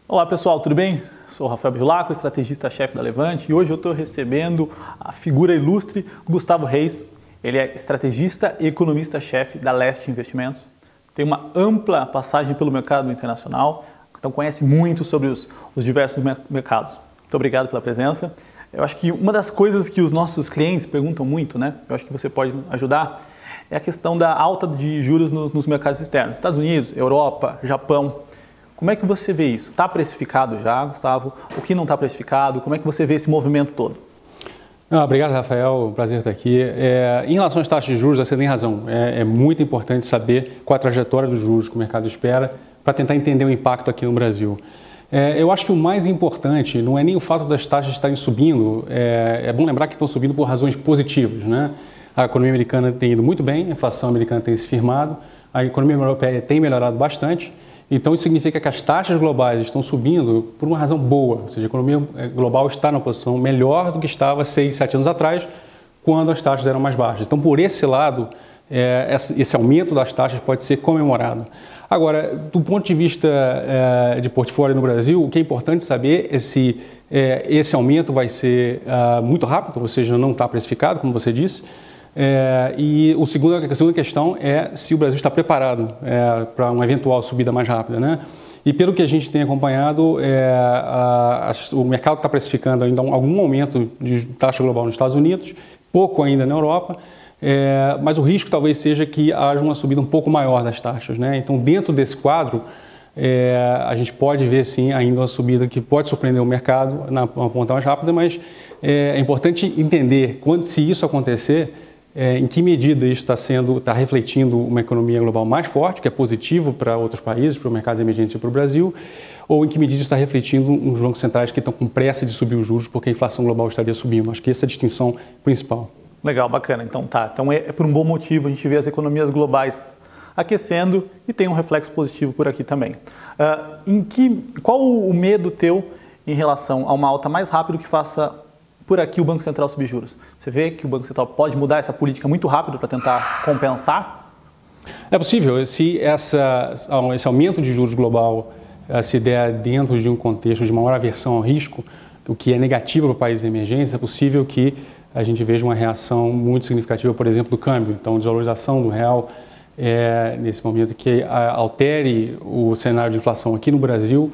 Olá pessoal, tudo bem? Sou o Rafael Birlaco, estrategista-chefe da Levante, e hoje eu estou recebendo a figura ilustre Gustavo Reis. Ele é estrategista e economista-chefe da Leste Investimentos. Tem uma ampla passagem pelo mercado internacional, então conhece muito sobre os diversos mercados. Muito obrigado pela presença. Eu acho que uma das coisas que os nossos clientes perguntam muito, eu acho que você pode ajudar, é a questão da alta de juros nos mercados externos. Estados Unidos, Europa, Japão. Como é que você vê isso? Está precificado já, Gustavo? O que não está precificado? Como é que você vê esse movimento todo? Obrigado, Rafael. Prazer estar aqui. Em relação às taxas de juros, você tem razão. É muito importante saber qual a trajetória dos juros que o mercado espera para tentar entender o impacto aqui no Brasil. Eu acho que o mais importante não é nem o fato das taxas estarem subindo. É bom lembrar que estão subindo por razões positivas, né? A economia americana tem ido muito bem, a inflação americana tem se firmado, a economia europeia tem melhorado bastante. Então, isso significa que as taxas globais estão subindo por uma razão boa, ou seja, a economia global está numa posição melhor do que estava 6, 7 anos atrás, quando as taxas eram mais baixas. Então, por esse lado, esse aumento das taxas pode ser comemorado. Agora, do ponto de vista de portfólio no Brasil, o que é importante saber é se esse aumento vai ser muito rápido, ou seja, não está precificado, como você disse. E a segunda questão é se o Brasil está preparado para uma eventual subida mais rápida, né? E pelo que a gente tem acompanhado, o mercado está precificando ainda algum aumento de taxa global nos Estados Unidos, pouco ainda na Europa, mas o risco talvez seja que haja uma subida um pouco maior das taxas, né? Então, dentro desse quadro, a gente pode ver sim ainda uma subida que pode surpreender o mercado na ponta mais rápida, mas é importante entender se isso acontecer, em que medida isso está refletindo uma economia global mais forte, que é positivo para outros países, para o mercado emergente e para o Brasil, ou em que medida está refletindo uns bancos centrais que estão com pressa de subir os juros porque a inflação global estaria subindo. Acho que essa é a distinção principal. Legal, bacana. Então é por um bom motivo a gente vê as economias globais aquecendo e tem um reflexo positivo por aqui também. Qual o medo teu em relação a uma alta mais rápida que faça por aqui o Banco Central subir juros? Você vê que o Banco Central pode mudar essa política muito rápido para tentar compensar? É possível. Se esse aumento de juros global se der dentro de um contexto de maior aversão ao risco, o que é negativo para o país emergente, é possível que a gente veja uma reação muito significativa, por exemplo, do câmbio. Então, desvalorização do real nesse momento que altere o cenário de inflação aqui no Brasil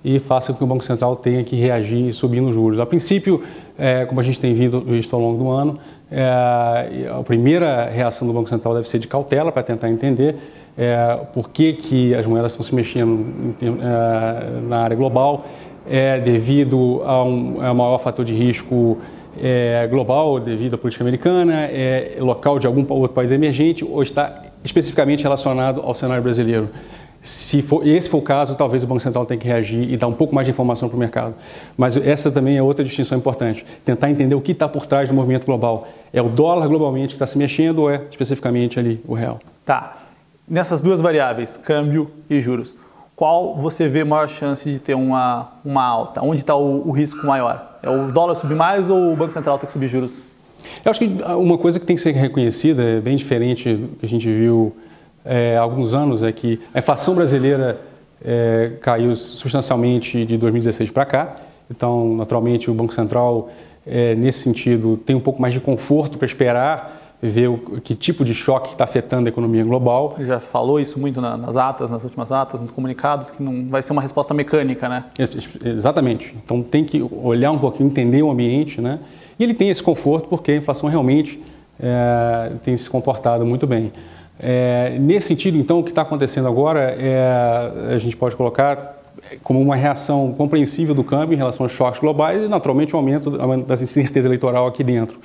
e faça com que o Banco Central tenha que reagir subindo os juros. A princípio, como a gente tem visto ao longo do ano, a primeira reação do Banco Central deve ser de cautela para tentar entender por que as moedas estão se mexendo na área global, devido a um maior fator de risco global, devido à política americana, local de algum outro país emergente, ou está especificamente relacionado ao cenário brasileiro. Se esse for o caso, talvez o Banco Central tenha que reagir e dar um pouco mais de informação para o mercado. Mas essa também é outra distinção importante. Tentar entender o que está por trás do movimento global. É o dólar globalmente que está se mexendo ou é especificamente ali o real? Tá. Nessas duas variáveis, câmbio e juros, qual você vê maior chance de ter uma alta? Onde está o risco maior? É o dólar subir mais ou o Banco Central ter que subir juros? Eu acho que uma coisa que tem que ser reconhecida, é bem diferente do que a gente viu há alguns anos, é que a inflação brasileira caiu substancialmente de 2016 para cá. Então, naturalmente, o Banco Central, nesse sentido, tem um pouco mais de conforto para esperar ver que tipo de choque está afetando a economia global. Ele já falou isso muito nas últimas atas, nos comunicados, que não vai ser uma resposta mecânica, né? Exatamente. Então, tem que olhar um pouquinho, entender o ambiente, né? E ele tem esse conforto porque a inflação realmente tem se comportado muito bem. Nesse sentido, então, o que está acontecendo agora a gente pode colocar como uma reação compreensível do câmbio em relação aos choques globais e, naturalmente, um aumento da incerteza eleitoral aqui dentro.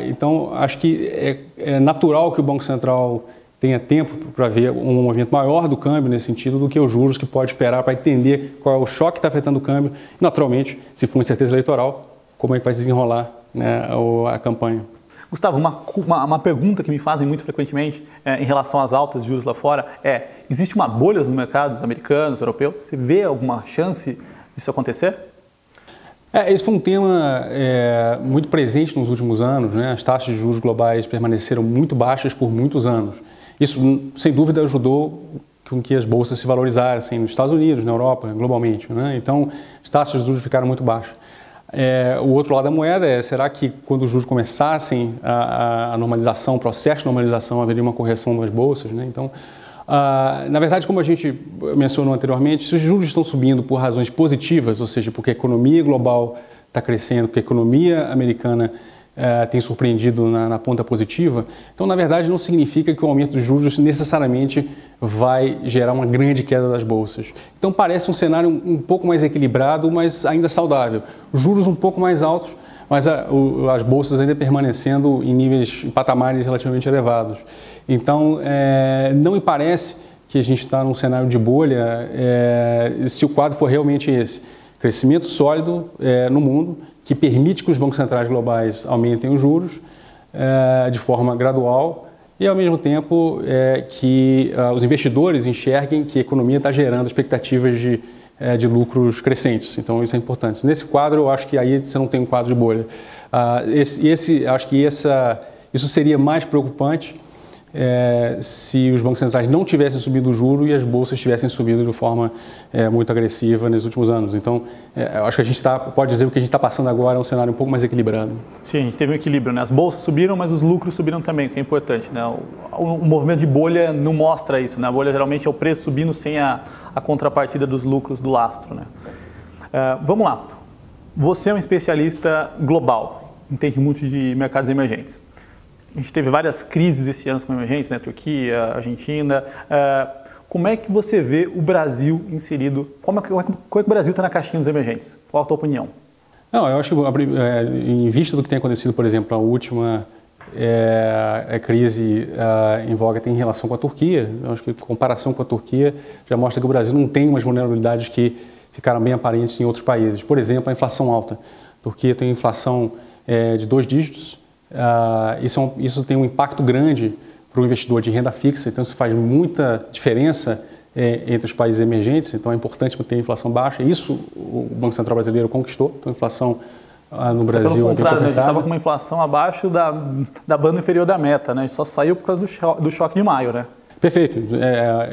Então, acho que é natural que o Banco Central tenha tempo para ver um movimento maior do câmbio nesse sentido do que os juros que pode esperar para entender qual é o choque que está afetando o câmbio e, naturalmente, se for uma incerteza eleitoral, como é que vai se desenrolar, né, a campanha. Gustavo, uma pergunta que me fazem muito frequentemente em relação às altas de juros lá fora existe uma bolha nos mercados americanos, europeus? Você vê alguma chance disso acontecer? Esse foi um tema muito presente nos últimos anos, né? As taxas de juros globais permaneceram muito baixas por muitos anos. Isso, sem dúvida, ajudou com que as bolsas se valorizassem nos Estados Unidos, na Europa, globalmente, né? Então, as taxas de juros ficaram muito baixas. O outro lado da moeda é, será que quando os juros começassem a normalização, o processo de normalização, haveria uma correção das bolsas, né? Então, na verdade, como a gente mencionou anteriormente, se os juros estão subindo por razões positivas, ou seja, porque a economia global está crescendo, porque a economia americana tem surpreendido na ponta positiva, então, na verdade, não significa que o aumento dos juros necessariamente vai gerar uma grande queda das bolsas. Então, parece um cenário um pouco mais equilibrado, mas ainda saudável. Juros um pouco mais altos, mas as bolsas ainda permanecendo em níveis, em patamares relativamente elevados. Então, não me parece que a gente está num cenário de bolha se o quadro for realmente esse. Crescimento sólido no mundo, que permite que os bancos centrais globais aumentem os juros de forma gradual e, ao mesmo tempo, que os investidores enxerguem que a economia está gerando expectativas de lucros crescentes. Então, isso é importante. Nesse quadro, eu acho que aí você não tem um quadro de bolha. Acho que isso seria mais preocupante se os bancos centrais não tivessem subido o juro e as bolsas tivessem subido de forma muito agressiva nos últimos anos. Então, eu acho que a gente pode dizer que o que a gente está passando agora é um cenário um pouco mais equilibrado. Sim, a gente teve um equilíbrio, né? As bolsas subiram, mas os lucros subiram também, que é importante, né? O movimento de bolha não mostra isso, né? A bolha geralmente é o preço subindo sem a contrapartida dos lucros do lastro, né? Vamos lá. Você é um especialista global, entende muito de mercados emergentes. A gente teve várias crises esse ano com emergentes, né? Turquia, Argentina. Como é que você vê o Brasil inserido? Como é que o Brasil está na caixinha dos emergentes? Qual a tua opinião? Não, eu acho que em vista do que tem acontecido, por exemplo, a última crise em voga tem em relação com a Turquia. Eu acho que a comparação com a Turquia já mostra que o Brasil não tem umas vulnerabilidades que ficaram bem aparentes em outros países. Por exemplo, a inflação alta. A Turquia tem inflação de 2 dígitos. Isso tem um impacto grande para o investidor de renda fixa, então isso faz muita diferença entre os países emergentes, então é importante manter a inflação baixa. Isso o Banco Central brasileiro conquistou, então a inflação no Brasil... Pelo contrário, né? A gente estava com uma inflação abaixo da banda inferior da meta, né? A gente só saiu por causa do choque de maio, né? Perfeito,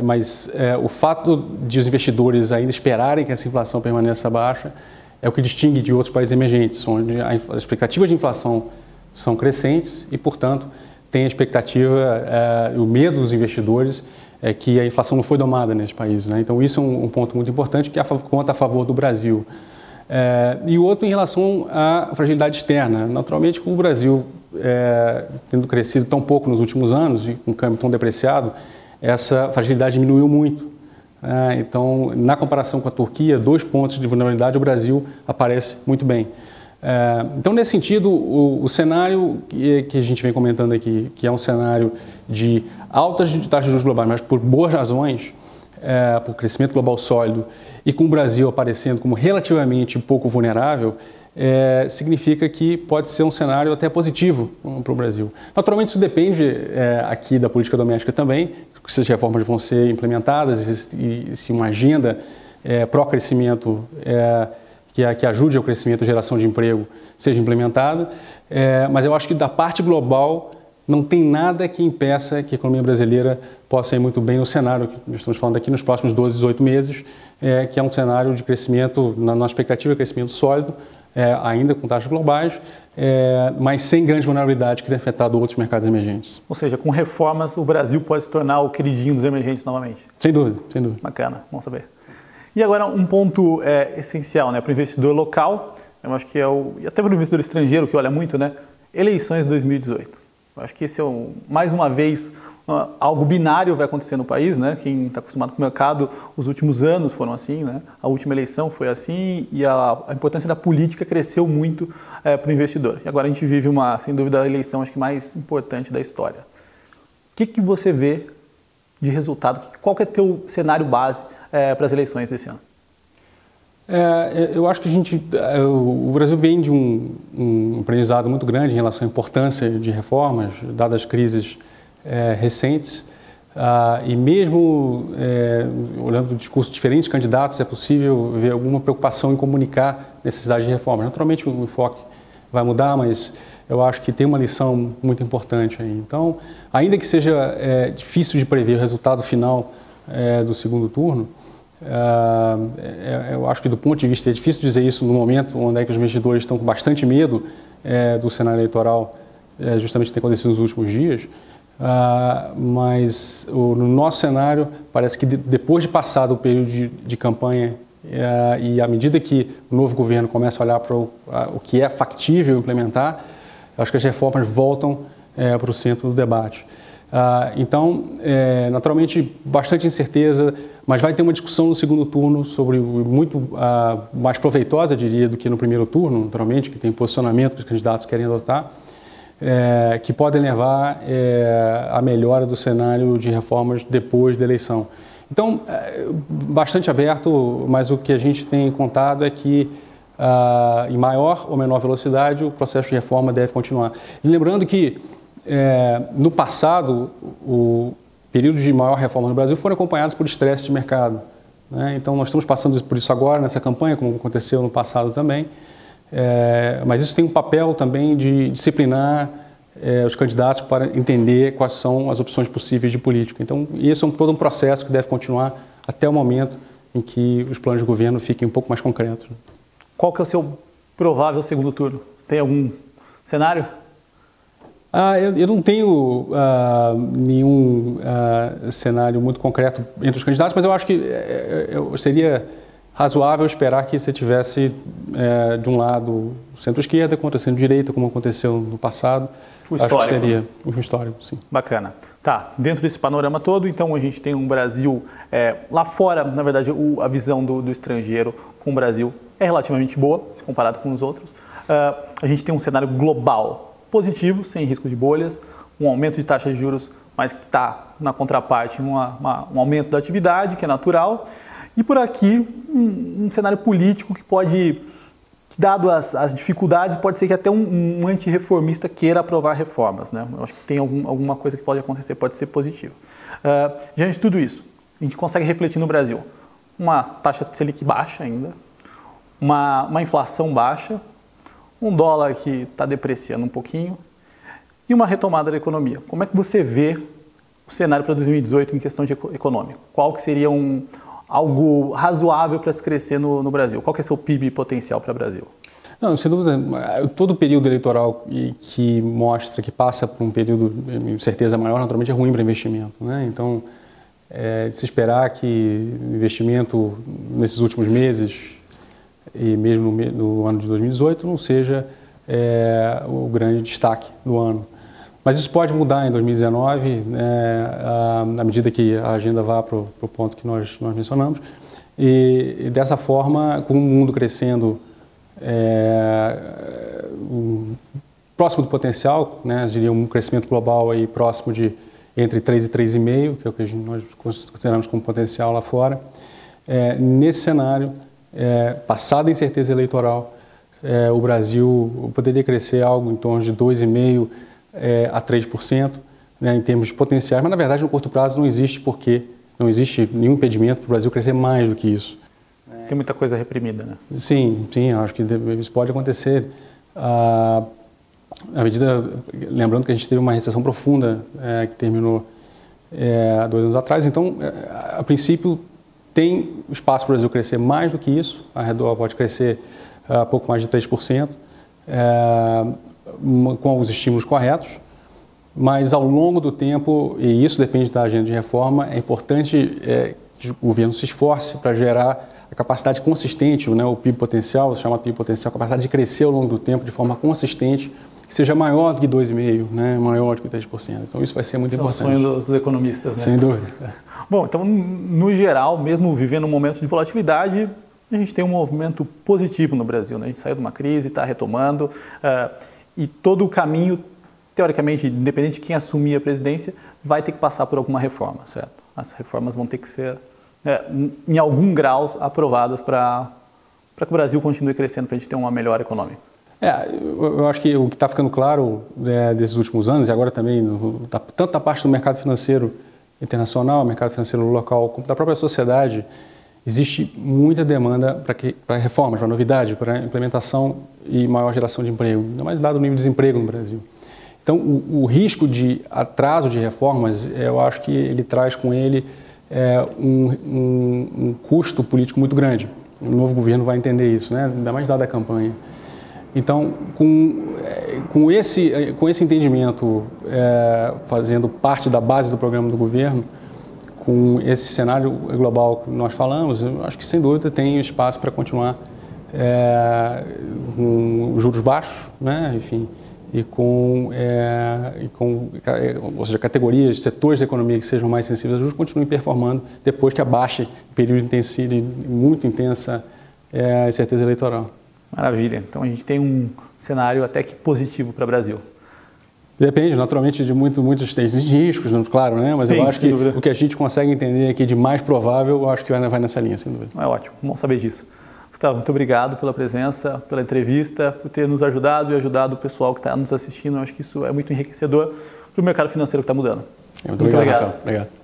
mas o fato de os investidores ainda esperarem que essa inflação permaneça baixa é o que distingue de outros países emergentes, onde as expectativas de inflação são crescentes e, portanto, tem a expectativa, o medo dos investidores é que a inflação não foi domada nesse país, né? Então, isso é um ponto muito importante que conta a favor do Brasil. E o outro em relação à fragilidade externa. Naturalmente, com o Brasil tendo crescido tão pouco nos últimos anos e com o câmbio tão depreciado, essa fragilidade diminuiu muito. Então, na comparação com a Turquia, 2 pontos de vulnerabilidade, o Brasil aparece muito bem. Então, nesse sentido, o cenário que a gente vem comentando aqui, que é um cenário de altas taxas de juros globais, mas por boas razões, por crescimento global sólido, e com o Brasil aparecendo como relativamente pouco vulnerável, significa que pode ser um cenário até positivo para o Brasil. Naturalmente, isso depende aqui da política doméstica também, se as reformas vão ser implementadas e se uma agenda pró-crescimento que ajude ao crescimento e geração de emprego seja implementada, mas eu acho que da parte global não tem nada que impeça que a economia brasileira possa ir muito bem no cenário que nós estamos falando aqui nos próximos 12, 18 meses, que é um cenário de crescimento, na expectativa de crescimento sólido, ainda com taxas globais, mas sem grande vulnerabilidade que tenha afetado outros mercados emergentes. Ou seja, com reformas o Brasil pode se tornar o queridinho dos emergentes novamente? Sem dúvida, sem dúvida. Bacana, bom saber. E agora um ponto essencial, né, para o investidor local, eu acho que e até para o investidor estrangeiro que olha muito, né, eleições 2018. Eu acho que esse mais uma vez, algo binário vai acontecer no país, né? Quem está acostumado com o mercado, os últimos anos foram assim, né? A última eleição foi assim e a importância da política cresceu muito para o investidor. E agora a gente vive sem dúvida, a eleição acho que mais importante da história. O que você vê de resultado? Qual que é o teu cenário base para as eleições desse ano? Eu acho que o Brasil vem de um aprendizado muito grande em relação à importância de reformas, dadas as crises recentes, e mesmo olhando o discurso de diferentes candidatos, é possível ver alguma preocupação em comunicar necessidade de reformas. Naturalmente o enfoque vai mudar, mas eu acho que tem uma lição muito importante aí. Então, ainda que seja difícil de prever o resultado final do segundo turno, eu acho que do ponto de vista, é difícil dizer isso no momento onde é que os investidores estão com bastante medo do cenário eleitoral, justamente que tem acontecido nos últimos dias, mas no nosso cenário parece que depois de passado o período de campanha e à medida que o novo governo começa a olhar para o que é factível implementar, acho que as reformas voltam para o centro do debate. Então, naturalmente, bastante incerteza, mas vai ter uma discussão no segundo turno sobre muito mais proveitosa, diria, do que no primeiro turno, naturalmente, que tem posicionamento que os candidatos querem adotar, que podem levar à melhora do cenário de reformas depois da eleição. Então, bastante aberto, mas o que a gente tem contado é que, em maior ou menor velocidade, o processo de reforma deve continuar. E lembrando que, no passado, o período de maior reforma no Brasil foram acompanhados por estresse de mercado, né? Então, nós estamos passando por isso agora, nessa campanha, como aconteceu no passado também, mas isso tem um papel também de disciplinar os candidatos para entender quais são as opções possíveis de política. Então, esse é todo um processo que deve continuar até o momento em que os planos de governo fiquem um pouco mais concretos. Qual que é o seu provável segundo turno? Tem algum cenário? Eu não tenho nenhum cenário muito concreto entre os candidatos, mas eu acho que seria razoável esperar que você tivesse, de um lado, centro-esquerda contra centro-direita, como aconteceu no passado. O histórico. Acho que seria o histórico, sim. Bacana. Tá, dentro desse panorama todo, então a gente tem um Brasil, lá fora, na verdade, a visão do estrangeiro com o Brasil é relativamente boa, se comparado com os outros. A gente tem um cenário global positivo, sem risco de bolhas, um aumento de taxa de juros, mas que está na contraparte um aumento da atividade, que é natural, e por aqui um cenário político que pode, dado as dificuldades, pode ser que até um antirreformista queira aprovar reformas, né? Eu acho que tem alguma coisa que pode acontecer, pode ser positivo. Diante de tudo isso, a gente consegue refletir no Brasil uma taxa de Selic baixa ainda, uma inflação baixa, um dólar que está depreciando um pouquinho e uma retomada da economia. Como é que você vê o cenário para 2018 em questão de econômica? Qual que seria algo razoável para se crescer no Brasil? Qual que é o seu PIB potencial para o Brasil? Não, sem dúvida, todo período eleitoral que mostra que passa por um período de certeza maior, naturalmente é ruim para investimento, né? Então, de se esperar que o investimento nesses últimos meses e mesmo no ano de 2018 não seja o grande destaque do ano. Mas isso pode mudar em 2019, à medida que a agenda vá para o ponto que nós mencionamos. E dessa forma, com o mundo crescendo próximo do potencial, né, eu diria um crescimento global aí próximo de entre 3 e 3,5, que é o que nós consideramos como potencial lá fora. Nesse cenário, passada a incerteza eleitoral, o Brasil poderia crescer algo em torno de 2,5% a 3%, né, em termos de potenciais, mas na verdade no curto prazo não existe não existe nenhum impedimento para o Brasil crescer mais do que isso. Tem muita coisa reprimida, né? Sim, acho que isso pode acontecer. Lembrando que a gente teve uma recessão profunda que terminou há 2 anos atrás, então, a princípio, tem espaço para o Brasil crescer mais do que isso, a Redor pode crescer pouco mais de 3%, com os estímulos corretos, mas ao longo do tempo, e isso depende da agenda de reforma, é importante que o governo se esforce para gerar a capacidade consistente, né, o PIB potencial, se chama PIB potencial, a capacidade de crescer ao longo do tempo de forma consistente, que seja maior do que 2,5%, né, maior do que 3%. Então isso vai ser muito importante. É o sonho dos economistas, né? Sem dúvida. Bom, então, no geral, mesmo vivendo um momento de volatilidade, a gente tem um movimento positivo no Brasil, né? A gente saiu de uma crise, está retomando, e todo o caminho, teoricamente, independente de quem assumir a presidência, vai ter que passar por alguma reforma, certo? As reformas vão ter que ser, em algum grau, aprovadas para que o Brasil continue crescendo, para a gente ter uma melhora econômica. Eu acho que o que está ficando claro desses últimos anos, e agora também, tanto da parte do mercado financeiro internacional, mercado financeiro local, como da própria sociedade, existe muita demanda para reformas, para novidade, para implementação e maior geração de emprego, ainda mais dado o nível de desemprego no Brasil. Então, o risco de atraso de reformas, eu acho que ele traz com ele um custo político muito grande. O novo governo vai entender isso, né? Ainda mais dada a campanha. Então, com esse entendimento fazendo parte da base do programa do governo, com esse cenário global que nós falamos, eu acho que sem dúvida tem espaço para continuar com juros baixos, né? Enfim, ou seja, categorias, setores da economia que sejam mais sensíveis a juros continuem performando depois que abaixe o período intensivo e muito intensa incerteza eleitoral. Maravilha. Então a gente tem um cenário até que positivo para o Brasil. Depende, naturalmente, de muitos riscos, claro, né? Mas sim, eu acho que o que a gente consegue entender aqui de mais provável, eu acho que vai nessa linha, sem dúvida. É ótimo, bom saber disso. Gustavo, muito obrigado pela presença, pela entrevista, por ter nos ajudado e ajudado o pessoal que está nos assistindo. Eu acho que isso é muito enriquecedor para o mercado financeiro que está mudando. Muito obrigado, Rafael. Obrigado.